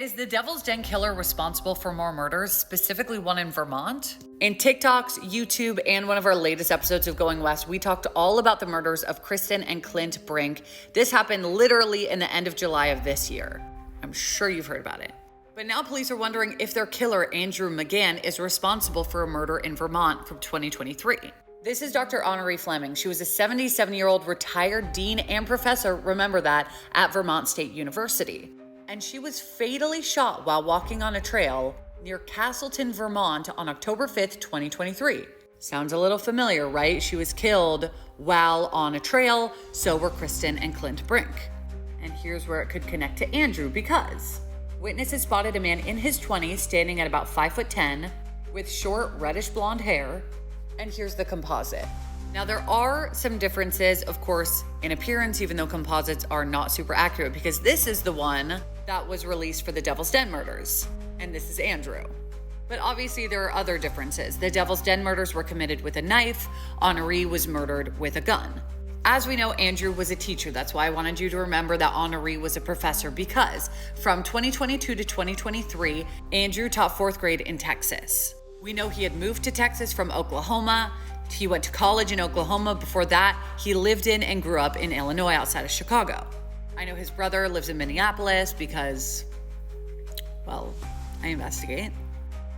Is the Devil's Den killer responsible for more murders, specifically one in Vermont? In TikToks, YouTube, and one of our latest episodes of Going West, we talked all about the murders of Kristen and Clint Brink. This happened literally in the end of July of this year. I'm sure you've heard about it. But now police are wondering if their killer, Andrew McGann, is responsible for a murder in Vermont from 2023. This is Dr. Honoree Fleming. She was a 77-year-old retired dean and professor, remember that, at Vermont State University. And she was fatally shot while walking on a trail near Castleton, Vermont on October 5th, 2023. Sounds a little familiar, right? She was killed while on a trail, so were Kristen and Clint Brink. And here's where it could connect to Andrew, because witnesses spotted a man in his 20s standing at about 5'10" with short reddish blonde hair. And here's the composite. Now, there are some differences, of course, in appearance, even though composites are not super accurate, because this is the one that was released for the Devil's Den murders, and this is Andrew. But obviously there are other differences. The Devil's Den murders were committed with a knife. Honoree was murdered with a gun. As we know, Andrew was a teacher. That's why I wanted you to remember that Honoree was a professor, because from 2022 to 2023, Andrew taught 4th grade in Texas. We know he had moved to Texas from Oklahoma. He went to college in Oklahoma. Before that, he lived in and grew up in Illinois outside of Chicago. I know his brother lives in Minneapolis because, well, I investigate.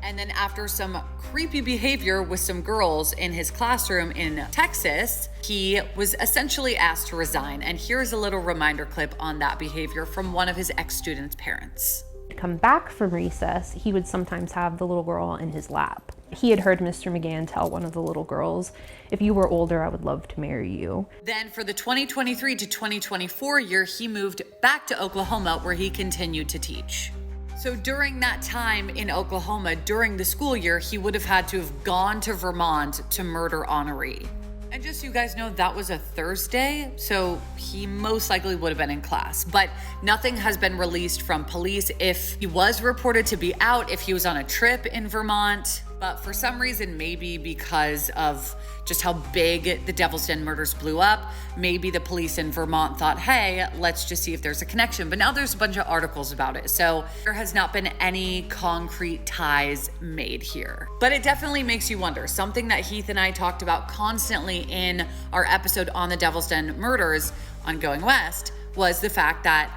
And then after some creepy behavior with some girls in his classroom in Texas, he was essentially asked to resign. And here's a little reminder clip on that behavior from one of his ex-students' parents. Come back from recess, he would sometimes have the little girl in his lap. He had heard Mr. McGann tell one of the little girls, "If you were older, I would love to marry you." Then for the 2023 to 2024 year, he moved back to Oklahoma, where he continued to teach. So during that time in Oklahoma, during the school year, he would have had to have gone to Vermont to murder Honoree. And just so you guys know, that was a Thursday, so he most likely would have been in class. But nothing has been released from police if he was reported to be out, if he was on a trip in Vermont. But for some reason, maybe because of just how big the Devil's Den murders blew up, maybe the police in Vermont thought, hey, let's just see if there's a connection. But now there's a bunch of articles about it. So there has not been any concrete ties made here. But it definitely makes you wonder. Something that Heath and I talked about constantly in our episode on the Devil's Den murders on Going West was the fact that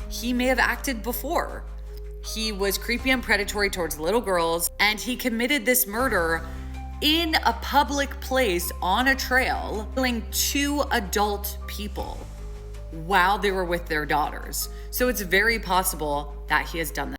he may have acted before. He was creepy and predatory towards little girls, and he committed this murder in a public place on a trail, killing 2 adult people while they were with their daughters. So it's very possible that he has done this.